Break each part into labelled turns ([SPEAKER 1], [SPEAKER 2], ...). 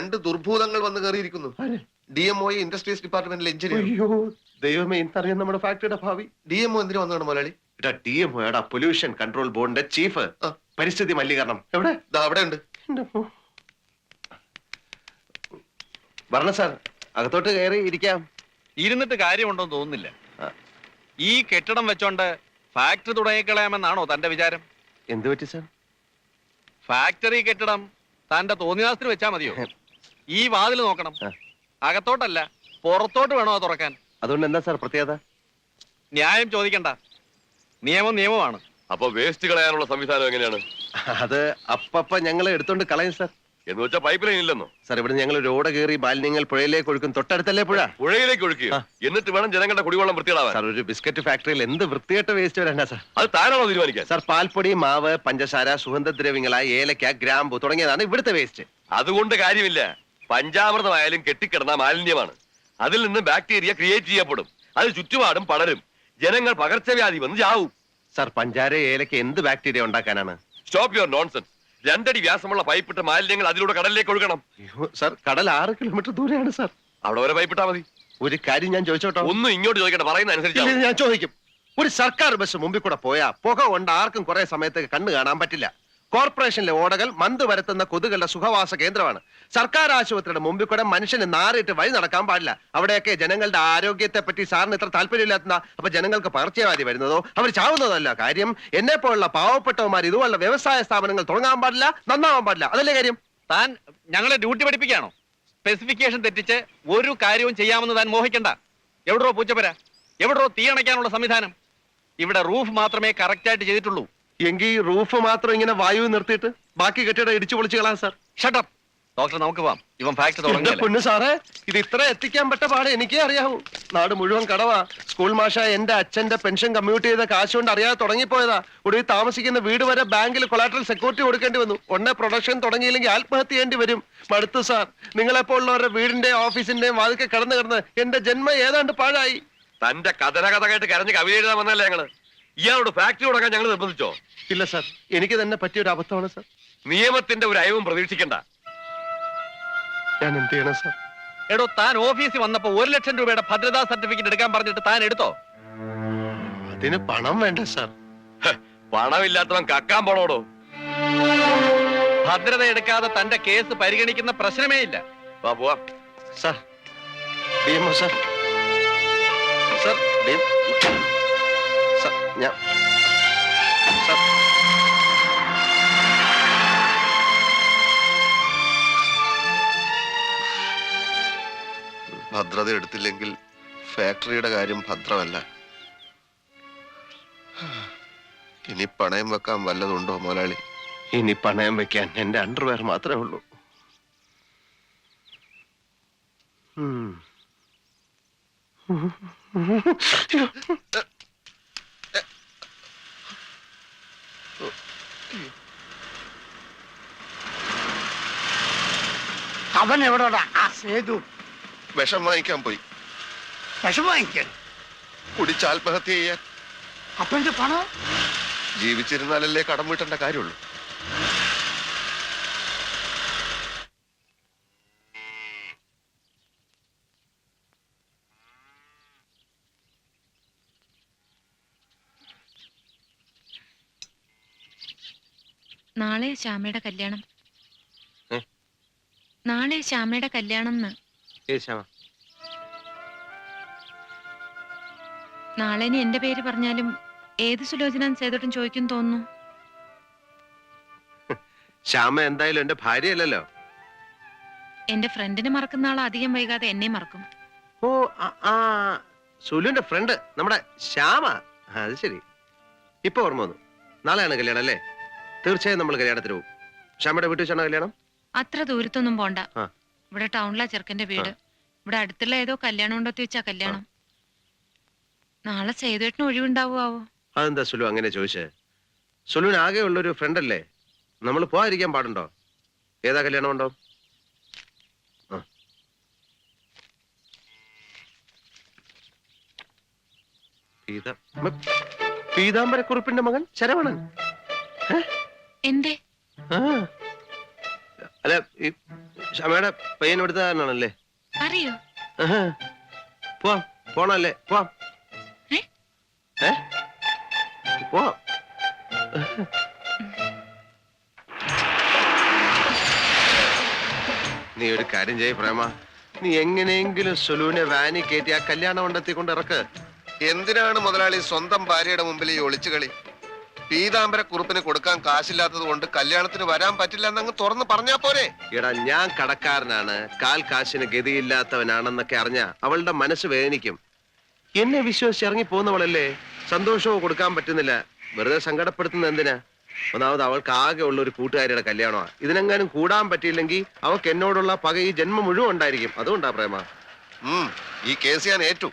[SPEAKER 1] 2 ദുർഭൂതങ്ങൾ വന്ന് കയറിയിരിക്കുന്നു. DMO ഇൻഡസ്ട്രീസ് ഡിപ്പാർട്ട്മെന്റിലെ എഞ്ചിനീയർ.
[SPEAKER 2] അയ്യോ ദൈവമേ, ഇന്നറിയാം നമ്മുടെ ഫാക്ടറിയുടെ ഭാവി.
[SPEAKER 1] DMO എന്തിനു വന്നതാണ് മുതലാളി?
[SPEAKER 2] DMO പൊല്യൂഷൻ കൺട്രോൾ ബോർഡിന്റെ ചീഫ്. പരിസ്ഥിതി മലിനീകരണം എവിടെ?
[SPEAKER 1] അവിടെ ഉണ്ട്.
[SPEAKER 2] പറഞ്ഞ സാർ, അകത്തോട്ട് കയറി ഇരിക്കാം.
[SPEAKER 3] ഇരുന്നിട്ട് കാര്യമുണ്ടോന്ന് തോന്നുന്നില്ല. ഈ കെട്ടിടം വെച്ചോണ്ട് ഫാക്ടറി തുടങ്ങിക്കളയാമെന്നാണോ തന്റെ വിചാരം?
[SPEAKER 2] എന്ത് പറ്റി സാർ?
[SPEAKER 3] ഫാക്ടറി കെട്ടിടം തന്റെ തോന്നിയാസത്തിന് വെച്ചാ മതിയോ? ഈ വാതിൽ നോക്കണം, അകത്തോട്ടല്ല പുറത്തോട്ട് വേണോ അത് തുറക്കാൻ?
[SPEAKER 2] അതുകൊണ്ട് എന്താ സാർ പ്രത്യേകത?
[SPEAKER 3] ന്യായം ചോദിക്കണ്ട, നിയമം നിയമമാണ്.
[SPEAKER 4] അപ്പൊ വേസ്റ്റ് കളയാനുള്ള സംവിധാനം എങ്ങനെയാണ്?
[SPEAKER 2] അത് അപ്പപ്പ ഞങ്ങൾ എടുത്തോണ്ട് കളയും സാർ.
[SPEAKER 4] എന്ന് വെച്ചാൽ പൈപ്പ് ലൈൻ ഇല്ലെന്നോ?
[SPEAKER 2] സാർ, ഇവിടെ ഞങ്ങൾ റോഡ് കയറി മാലിന്യങ്ങൾ പുഴയിലേക്ക് ഒഴുക്കും. തൊട്ടടുത്തല്ലേ പുഴ?
[SPEAKER 4] പുഴയിലേക്ക് ഒഴുക്കുക, എന്നിട്ട് വേണം ജനങ്ങളുടെ കുടിവെള്ളം വൃത്തികളാവാൻ.
[SPEAKER 2] സാർ, ഒരു ബിസ്ക്കറ്റ് ഫാക്ടറിയിൽ എന്ത് വൃത്തികെട്ട വേസ്റ്റ് വരണ്ട സാർ.
[SPEAKER 4] അത് താനാണോ തീരുമാനിക്കാൻ?
[SPEAKER 2] സാർ, പാൽപ്പൊടി, മാവ്, പഞ്ചസാര, സുഗന്ധദ്രവ്യങ്ങളായ ഏലക്ക, ഗ്രാമ്പു തുടങ്ങിയതാണ് ഇവിടുത്തെ വേസ്റ്റ്.
[SPEAKER 4] അതുകൊണ്ട് കാര്യമില്ല. പഞ്ചാമൃതമായാലും കെട്ടിക്കിടന്ന മാലിന്യമാണ്. അതിൽ നിന്ന് ബാക്ടീരിയ ക്രിയേറ്റ് ചെയ്യപ്പെടും. അത് ചുറ്റുപാടും പടരും. ജനങ്ങൾ പകർച്ചവ്യാധി വന്ന് ചാവും.
[SPEAKER 2] സാർ, പഞ്ചാര, ഏലക്ക എന്ത് ബാക്ടീരിയ ഉണ്ടാക്കാനാണ്?
[SPEAKER 4] Stop your nonsense. 2 അടി വ്യാസമുള്ള പൈപ്പിട്ട് മാലിന്യങ്ങൾ അതിലൂടെ കടലിലേക്ക് ഒഴുകണം.
[SPEAKER 2] സാർ, കടൽ 6 കിലോമീറ്റർ ദൂരെയാണ് സാർ.
[SPEAKER 4] അവിടെ വരെ പൈപ്പിട്ടാ മതി.
[SPEAKER 2] ഒരു കാര്യം ഞാൻ ചോദിച്ചോട്ടോ?
[SPEAKER 4] ഒന്നും ഇങ്ങോട്ട് ചോദിക്കട്ടെ, പറയുന്ന അനുസരിച്ച്
[SPEAKER 2] ഞാൻ ചോദിക്കും. ഒരു സർക്കാർ ബസ് മുമ്പിൽ കൂടെ പോയാ പുക കൊണ്ട് ആർക്കും കുറെ സമയത്തേക്ക് കണ്ണു കാണാൻ പറ്റില്ല. കോർപ്പറേഷനിലെ ഓടകൾ മന്ത് വരുത്തുന്ന കൊതുകളുടെ സുഖവാസ കേന്ദ്രമാണ്. സർക്കാർ ആശുപത്രിയുടെ മുമ്പിൽ കൂടെ മനുഷ്യന് നാറിയിട്ട് വഴി നടക്കാൻ പാടില്ല. അവിടെയൊക്കെ ജനങ്ങളുടെ ആരോഗ്യത്തെ പറ്റി സാറിന് ഇത്ര താല്പര്യമില്ലാത്ത അപ്പൊ ജനങ്ങൾക്ക് പകർച്ചവ്യാധി വരുന്നതോ അവർ ചാവുന്നതല്ല കാര്യം. എന്നെ പോലുള്ള പാവപ്പെട്ടവന്മാർ ഇതുപോലുള്ള വ്യവസായ സ്ഥാപനങ്ങൾ തുടങ്ങാൻ പാടില്ല, നന്നാവാൻ പാടില്ല. അതല്ലേ കാര്യം?
[SPEAKER 3] താൻ ഞങ്ങളെ ഡ്യൂട്ടി പഠിപ്പിക്കുകയാണോ? സ്പെസിഫിക്കേഷൻ തെറ്റിച്ച് ഒരു കാര്യവും ചെയ്യാമെന്ന് താൻ മോഹിക്കണ്ട. എവിടോ പൂച്ചപ്പര, എവിടോ തീയണയ്ക്കാനുള്ള സംവിധാനം? ഇവിടെ റൂഫ് മാത്രമേ കറക്റ്റായിട്ട് ചെയ്തിട്ടുള്ളൂ.
[SPEAKER 2] എങ്കിൽ റൂഫ് മാത്രം ഇങ്ങനെ വായു നിർത്തിയിട്ട് ബാക്കി കെട്ടിടം ഇടിച്ചു പൊളിച്ചു കളാം സാർ.
[SPEAKER 3] ഷട്ടപ്പ് ഡോക്ടർ, നമുക്ക് പോവാം. ഇവൻ ഫാക്ടറി തുടങ്ങി.
[SPEAKER 2] പൊന്നു സാറേ, ഇത് ഇത്ര എത്തിക്കാൻ പറ്റ പാടെ എനിക്കേ അറിയാവൂ. നാട് മുഴുവൻ കടവാ. സ്കൂൾ മാഷ എന്റെ അച്ഛന്റെ പെൻഷൻ കമ്മ്യൂട്ട് ചെയ്ത കാശ് കൊണ്ട് അറിയാതെ തുടങ്ങിപ്പോയതാ. ഒടുവിൽ താമസിക്കുന്ന വീട് വരെ ബാങ്കിൽ കൊളാട്രൽ സെക്യൂരിറ്റി കൊടുക്കേണ്ടി വന്നു. ഒന്നേ പ്രൊഡക്ഷൻ തുടങ്ങിയില്ലെങ്കിൽ ആത്മഹത്യ ചെയ്യേണ്ടി വരും. മടുത്തു സാർ. നിങ്ങളെപ്പോലുള്ളവരുടെ വീടിന്റെ ഓഫീസിന്റെയും വാതിക്കെ കിടന്ന് എന്റെ ജന്മം ഏതാണ്ട് പാഴായി.
[SPEAKER 4] തന്റെ കഥ കേട്ട് കരഞ്ഞ് കവിത എഴുതാൻ വന്നല്ലേ ഞങ്ങള്? ഇയാളോട് ഫാക്ടറി തുടങ്ങാൻ ഞങ്ങൾ നിർബന്ധിച്ചോ?
[SPEAKER 2] ഇല്ല സാർ, എനിക്ക് തന്നെ പറ്റിയൊരു അബദ്ധമാണ് സാർ.
[SPEAKER 4] നിയമത്തിന്റെ ഒരു അയവും പ്രതീക്ഷിക്കണ്ട.
[SPEAKER 2] ഞാൻ എന്ത് ചെയ്യണം സാർ?
[SPEAKER 3] എടോ, താൻ ഓഫീസിൽ വന്നപ്പോ 1 ലക്ഷം രൂപയുടെ ഭദ്രതാ സർട്ടിഫിക്കറ്റ് എടുക്കാൻ പറഞ്ഞിട്ട് താൻ എടുത്തോ?
[SPEAKER 2] അതിന് പണം വേണ്ട സാർ.
[SPEAKER 4] പണമില്ലാത്തവൻ കക്കാൻ പോണോടോ.
[SPEAKER 3] ഭദ്രത എടുക്കാതെ തന്റെ കേസ് പരിഗണിക്കുന്ന പ്രശ്നമേ ഇല്ല.
[SPEAKER 4] വാ പോവാം.
[SPEAKER 2] Sir, DMO sir. Sir, sir, ഞാൻ സാർ,
[SPEAKER 1] ഭദ്രത എടുത്തില്ലെങ്കിൽ ഫാക്ടറിയുടെ കാര്യം ഭദ്രമല്ല. ഇനി പണയം വെക്കാൻ വല്ലതുണ്ടോ മുതലാളി?
[SPEAKER 2] ഇനി പണയം വെക്കാൻ എന്റെ അണ്ടർവെയർ മാത്രമേ ഉള്ളൂ.
[SPEAKER 5] അവൻ എവിടെടാ? ആ സേതു
[SPEAKER 1] വിഷം വാങ്ങിക്കാൻ പോയി.
[SPEAKER 5] വിഷം വാങ്ങിക്കാൻ?
[SPEAKER 1] കുടിച്ച് ആത്മഹത്യ ചെയ്യാൻ.
[SPEAKER 5] അപ്പൊ എന്റെ പണം?
[SPEAKER 1] ജീവിച്ചിരുന്നാലല്ലേ കടം വീട്ടേണ്ട കാര്യമുള്ളൂ.
[SPEAKER 6] നാളെ ശ്യാമയുടെ കല്യാണം. നാളെ ശ്യാമയുടെ കല്യാണം. നാളെ ഇനി എന്റെ പേര് പറഞ്ഞാലും ഏത് സുലോചന സേതോട്ടും ചോദിക്കും തോന്നുന്നു.
[SPEAKER 2] ശ്യാമ എന്തായാലും എന്റെ ഭാര്യയല്ലല്ലോ.
[SPEAKER 6] എന്റെ ഫ്രണ്ടിനെ മറക്കുന്ന ആൾ അധികം വൈകാതെ എന്നെ മറക്കും.
[SPEAKER 2] ഓ, സുലുവിന്റെ ഫ്രണ്ട് നമ്മുടെ ശ്യാമ. അത് ശരി, ഇപ്പൊ ഓർമ്മ വന്നു. നാളെയാണ് കല്യാണം അല്ലേ? തീർച്ചയായും നമ്മൾ കല്യാണത്തിന് പോകും. ശ്യാമയുടെ വീട്ടിൽ വെച്ചാണോ കല്യാണം?
[SPEAKER 6] അത്ര ദൂരത്തൊന്നും പോണ്ട. ഇവിടെ ടൗണിലാ ചെറുക്കന്റെ വീട്. ഇവിടെ അടുത്തുള്ള ഏതോ കല്യാണം ഉണ്ടോത്തി വെച്ചാ കല്യാണം. നാളെ സേതുവേട്ടന് ഒഴിവുണ്ടാവോ?
[SPEAKER 2] അതെന്താ സുലു അങ്ങനെ ചോദിച്ചേ? സുലുവിന് ആകെ ഉള്ളൊരു ഫ്രണ്ട് അല്ലേ, നമ്മൾ പോകാതിരിക്കാൻ പാടുണ്ടോ? ഏതാ കല്യാണം ഉണ്ടോ? പീതാംബരക്കുറുപ്പിന്റെ മകൻ ശരവണൻ.
[SPEAKER 6] എന്തേ?
[SPEAKER 2] അല്ല ഈ ക്ഷമയുടെ പയ്യൻ എടുത്താണല്ലേ?
[SPEAKER 6] അറിയോ?
[SPEAKER 2] പോവാം, പോണല്ലേ? പോവാം,
[SPEAKER 6] ഏ?
[SPEAKER 2] ഏ? പോവാം. നീ ഒരു കാര്യം ചെയ്യ പ്രേമ, നീ എങ്ങനെയെങ്കിലും സുലുവിനെ വാനി കയറ്റി ആ കല്യാണ മണ്ഡലത്തിൽ കൊണ്ട് ഇറക്ക്.
[SPEAKER 1] എന്തിനാണ് മുതലാളി സ്വന്തം ഭാര്യയുടെ മുമ്പിൽ ഈ ഒളിച്ചുകളി? പീതാംബര കുറുപ്പിന് കൊടുക്കാൻ കാശില്ലാത്തത് കൊണ്ട് കല്യാണത്തിന് വരാൻ പറ്റില്ല എന്നങ്ങ് തുറന്ന് പറഞ്ഞാ പോരെ?
[SPEAKER 2] എടാ, ഞാൻ കടക്കാരനാണ്, കാൽ കാശിന് ഗതിയില്ലാത്തവനാണെന്നൊക്കെ അറിഞ്ഞ അവളുടെ മനസ്സ് വേദനിക്കും. എന്നെ വിശ്വസിച്ച് ഇറങ്ങി പോകുന്നവളല്ലേ, സന്തോഷവും കൊടുക്കാൻ പറ്റുന്നില്ല. വെറുതെ സങ്കടപ്പെടുത്തുന്ന എന്തിനാ? ഒന്നാമത് അവൾക്ക് ആകെ ഉള്ള ഒരു കൂട്ടുകാരിയുടെ കല്യാണമാണ്. ഇതിനെങ്ങാനും കൂടാൻ പറ്റിയില്ലെങ്കിൽ അവൾക്ക് എന്നോടുള്ള പക ഈ ജന്മം മുഴുവൻ ഉണ്ടായിരിക്കും. അതുകൊണ്ടാ പ്രേമ.
[SPEAKER 1] ഈ കേസ് ഞാൻ ഏറ്റു.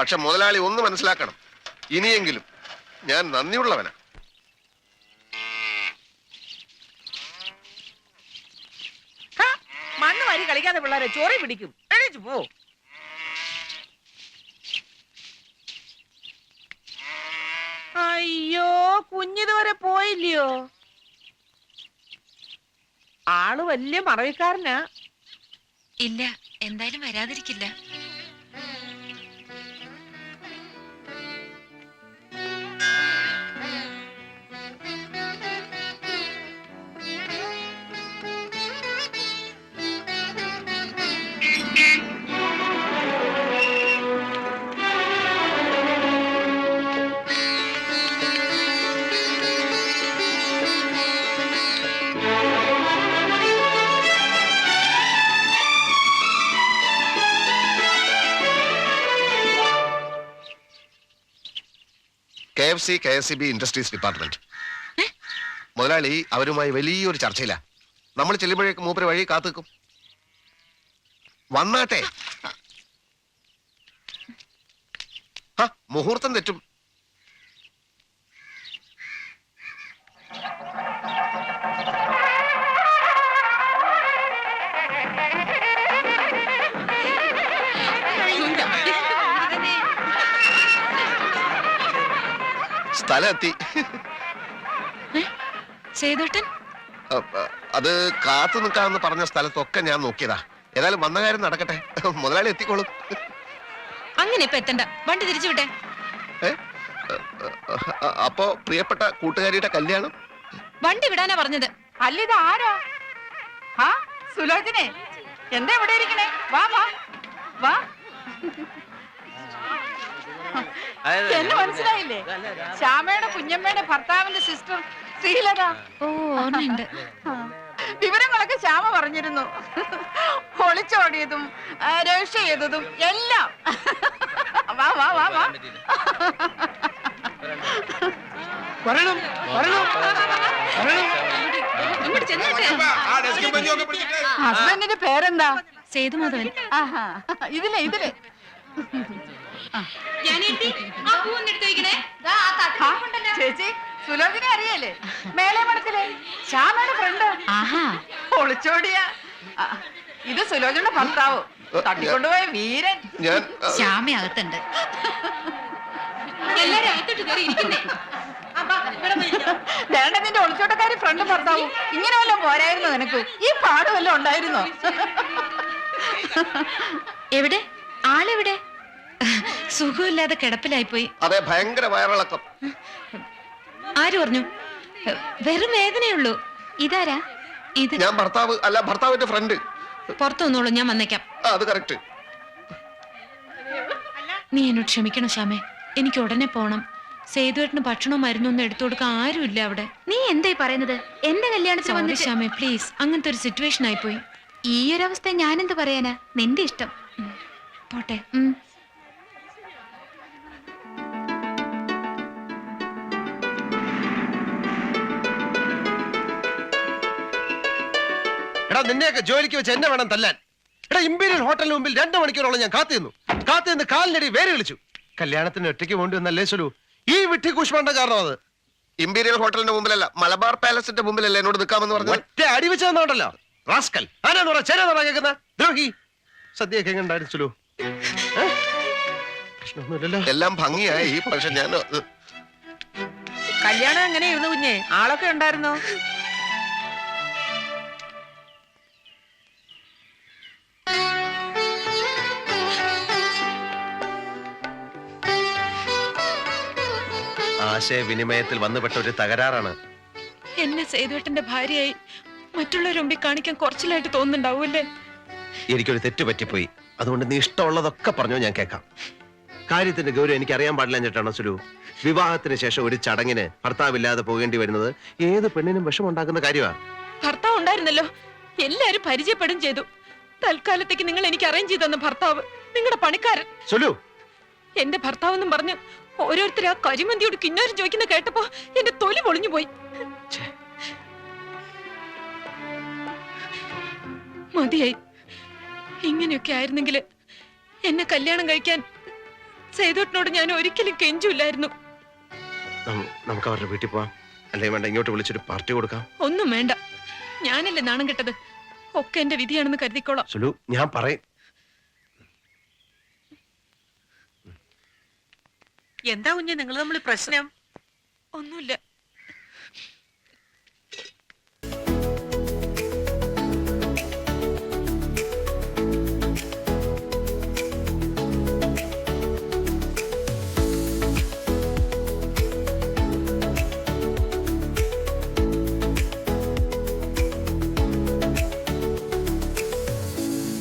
[SPEAKER 1] പക്ഷെ മുതലാളി ഒന്ന് മനസ്സിലാക്കണം, ഇനിയെങ്കിലും ഞാൻ നന്ദിയുള്ളവനാ.
[SPEAKER 7] മണ്ണ് വാരി കളിക്കാതെ പിള്ളേരെ ചോറി പിടിക്കും. എണീച്ചു പോ. അയ്യോ, കുഞ്ഞിതുവരെ പോയില്ലയോ? ആള് വലിയ മറവിക്കാരനാ.
[SPEAKER 6] ഇല്ല, എന്തായാലും വരാതിരിക്കില്ല.
[SPEAKER 1] KFC KSCB industries department. മുതലാളി അവരുമായി വലിയൊരു ചർച്ചയില്ല. നമ്മൾ ചെല്ലുമ്പോഴേക്ക് മൂപ്പര് വഴി കാത്തുക്കും. വന്നാട്ടെ. മുഹൂർത്തം തെറ്റും. സ്ഥലം എത്തി.
[SPEAKER 6] സേതുട്ടൻ
[SPEAKER 1] അത് കാത്തു നിൽക്കാമെന്ന് പറഞ്ഞ സ്ഥലത്തൊക്കെ ഞാൻ നോക്കിയതാ. ഏതായാലും വന്ന കാര്യം നടക്കട്ടെ. മുതലാളി എത്തിക്കോളും.
[SPEAKER 6] അങ്ങനെ ഇപ്പൊ എത്തണ്ട, വണ്ടി തിരിച്ചു വിട്ടെ.
[SPEAKER 1] അപ്പോ പ്രിയപ്പെട്ട കൂട്ടുകാരിയുടെ കല്യാണം
[SPEAKER 6] വണ്ടി വിടാനാ പറഞ്ഞത്.
[SPEAKER 7] അല്ലിത് ആരാ? സുലോചനെ, എന്താ ഇവിടെ ഇരിക്കണേ? വാ വാ വാ. എന്നെ മനസ്സിലായില്ലേ? ശ്യാമയുടെ കുഞ്ഞമ്മയുടെ ഭർത്താവിന്റെ സിസ്റ്റർ ശ്രീലത.
[SPEAKER 6] ഓ, ഓർമ്മയുണ്ട്.
[SPEAKER 7] വിവരങ്ങളൊക്കെ ശ്യാമ പറഞ്ഞിരുന്നു. ഒളിച്ചോടിയതും രജിസ്റ്റർ ചെയ്തതും എല്ലാം. വാ വാ വാ വാ.
[SPEAKER 5] വരണം വരണം വരണം.
[SPEAKER 6] ഇങ്ങോട്ട് ചെന്നേട്ടെ.
[SPEAKER 7] ഹസ്ബൻഡിന്റെ പേരെന്താ?
[SPEAKER 6] സേതുമാധവൻ.
[SPEAKER 7] ആഹാ, ഇതിലെ ഇതിലെ. ചേച്ചി, സുലോചനെ അറിയല്ലേ? മേലെ മഠത്തിലെ ശ്യാമയുടെ ഫ്രണ്ട്.
[SPEAKER 6] ആഹാ,
[SPEAKER 7] ഒളിച്ചോടിയ. ഇത് സുലോചനയുടെ ഭർത്താവ്, തട്ടിക്കൊണ്ടുപോയ വീരൻ.
[SPEAKER 1] ഞാൻ
[SPEAKER 6] ശ്യാമ അകത്തുണ്ട്. എല്ലാരും അകത്തോട്ട് കയറി ഇരിക്കുന്നേ.
[SPEAKER 7] വേണ്ട, നിന്റെ ഒളിച്ചോട്ടക്കാരി ഫ്രണ്ടും ഭർത്താവും. ഇങ്ങനെ വല്ലതും പോരായിരുന്നു നിനക്ക്? ഈ പാട് വല്ലതും ഉണ്ടായിരുന്നോ?
[SPEAKER 6] എവിടെ ആളെവിടെ? സുഖമില്ലാതെ കിടപ്പിലായിപ്പോയി.
[SPEAKER 1] അതെ, ഭയങ്കര വയറിളക്കം.
[SPEAKER 6] ആര് പറഞ്ഞു? വെറും വേദനയുള്ളൂ. ഇതാരാ? ഇത്
[SPEAKER 1] ഞാൻ ഭർത്താവ് അല്ല, ഭർത്താവിന്റെ ഫ്രണ്ട്.
[SPEAKER 6] പുറത്തു വന്നോളൂ, ഞാൻ വന്നേക്കാം.
[SPEAKER 1] അത് കറക്റ്റ്.
[SPEAKER 6] നീ എന്നോട് ക്ഷമിക്കണം ശ്യാമേ, എനിക്ക് ഉടനെ പോണം. സേതുവേട്ടന് ഭക്ഷണവും മരുന്നൊന്നും എടുത്തു കൊടുക്കാൻ ആരുമില്ല അവിടെ.
[SPEAKER 8] നീ എന്തായി പറയുന്നത്? എന്റെ കല്യാണത്തിന് വന്നിട്ട്
[SPEAKER 6] ശ്യാമേ, പ്ലീസ്. അങ്ങനത്തെ ഒരു സിറ്റുവേഷൻ ആയിപ്പോയി.
[SPEAKER 8] ഈ ഒരു അവസ്ഥ ഞാനെന്ത് പറയാനാ? നിന്റെ ഇഷ്ടം.
[SPEAKER 6] പോട്ടെ.
[SPEAKER 2] എടാ, നിന്നെയൊക്കെ ജോലിക്ക് വെച്ച് എന്നെ വേണം തല്ലാൻ. എടാ, ഇമ്പീരിയൽ ഹോട്ടലിന് മുമ്പിൽ 2 മണിക്കൂറോളം ഞാൻ കാത്തുനിന്ന് കാലിനടി വേര് കളിച്ചു. കല്യാണത്തിന് ഒറ്റയ്ക്ക് വേണ്ടി വന്നല്ലേ സുലു? ഈ വിട്ടി കുഷ്മാണ്ട കാരണം അത്.
[SPEAKER 1] ഇമ്പീരിയൽ ഹോട്ടലിന്റെ മുമ്പിലല്ല, മലബാർ പാലസിന്റെ മുമ്പിലല്ലേ എന്നോട് നിൽക്കാമെന്ന് പറഞ്ഞു.
[SPEAKER 2] ഒറ്റ അടി വെച്ച് തന്നോണ്ടല്ലോ റാസ്കൽ. ആരാന്ന് പറ, ചേരാന്ന് കേൾക്കുന്ന ദ്രോഹി. സദ്യയൊക്കെ എങ്ങണ്ടായിരുന്നു സുലു? പ്രശ്നമൊന്നുമില്ലല്ലോ.
[SPEAKER 1] എല്ലാം ഭംഗിയായി. പക്ഷെ ഞാൻ
[SPEAKER 7] കല്യാണം എങ്ങനെയായിരുന്നു കുഞ്ഞെ? ആളൊക്കെ ഉണ്ടായിരുന്നോ?
[SPEAKER 2] ആശയവിനിമയത്തിൽ വന്നുപെട്ട ഒരു തകരാറാണ്.
[SPEAKER 6] എന്നെ സേതുവേട്ടന്റെ ഭാര്യയായി മറ്റുള്ളവരുടെ മുമ്പിൽ കാണിക്കാൻ കുറച്ചിലായിട്ട് തോന്നുന്നുണ്ടാവൂല്ലേ?
[SPEAKER 2] എനിക്കൊരു തെറ്റ് പറ്റിപ്പോയി. അതുകൊണ്ട് നീ ഇഷ്ടമുള്ളതൊക്കെ പറഞ്ഞോ, ഞാൻ കേൾക്കാം. കാര്യത്തിന്റെ ഗൗരവം എനിക്ക് അറിയാൻ പാടില്ല എന്നിട്ടാണോ സുലു? വിവാഹത്തിന് ശേഷം ഒരു ചടങ്ങിന് ഭർത്താവില്ലാതെ പോകേണ്ടി വരുന്നത് ഏത് പെണ്ണിനും വിഷമുണ്ടാക്കുന്ന കാര്യമാണ്.
[SPEAKER 6] ഭർത്താവ് ഉണ്ടായിരുന്നല്ലോ, എല്ലാരും പരിചയപ്പെടും ചെയ്തു. തൽക്കാലത്തേക്ക് നിങ്ങൾ എനിക്ക് അറേഞ്ച് ചെയ്ത് തന്ന ഭർത്താവ് നിങ്ങളുടെ പണിക്കാരൻ.
[SPEAKER 2] സുലു,
[SPEAKER 6] എന്റെ ഭർത്താവെന്നും പറഞ്ഞ് ഓരോരുത്തർ ആ കരിമന്തിയോട് കിന്നാരം ചോദിക്കുന്ന കേട്ടപ്പോ എന്റെ തൊലി പൊളിഞ്ഞു പോയി. മതിയായി. ഇങ്ങനെയൊക്കെ ആയിരുന്നെങ്കിൽ എന്നെ കല്യാണം കഴിക്കാൻ സേതുവേട്ടനോട് ഞാൻ ഒരിക്കലും കെഞ്ചൂല്ലായിരുന്നു.
[SPEAKER 2] നമുക്ക് അവരുടെ വീട്ടിൽ പോവാം. അല്ലെങ്കിൽ വേണ്ട, ഇങ്ങോട്ട് വിളിച്ചൊരു പാർട്ടി കൊടുക്കാം.
[SPEAKER 6] ഒന്നും വേണ്ട, ഞാനല്ലേ നാണം കെട്ടത്. ഒക്കെ എന്റെ വിധിയാണെന്ന് കരുതിക്കോളാം.
[SPEAKER 2] സുലു, ഞാൻ പറയും.
[SPEAKER 7] എന്താ കുഞ്ഞെ നിങ്ങൾ തമ്മിൽ പ്രശ്നം?
[SPEAKER 6] ഒന്നുമില്ല.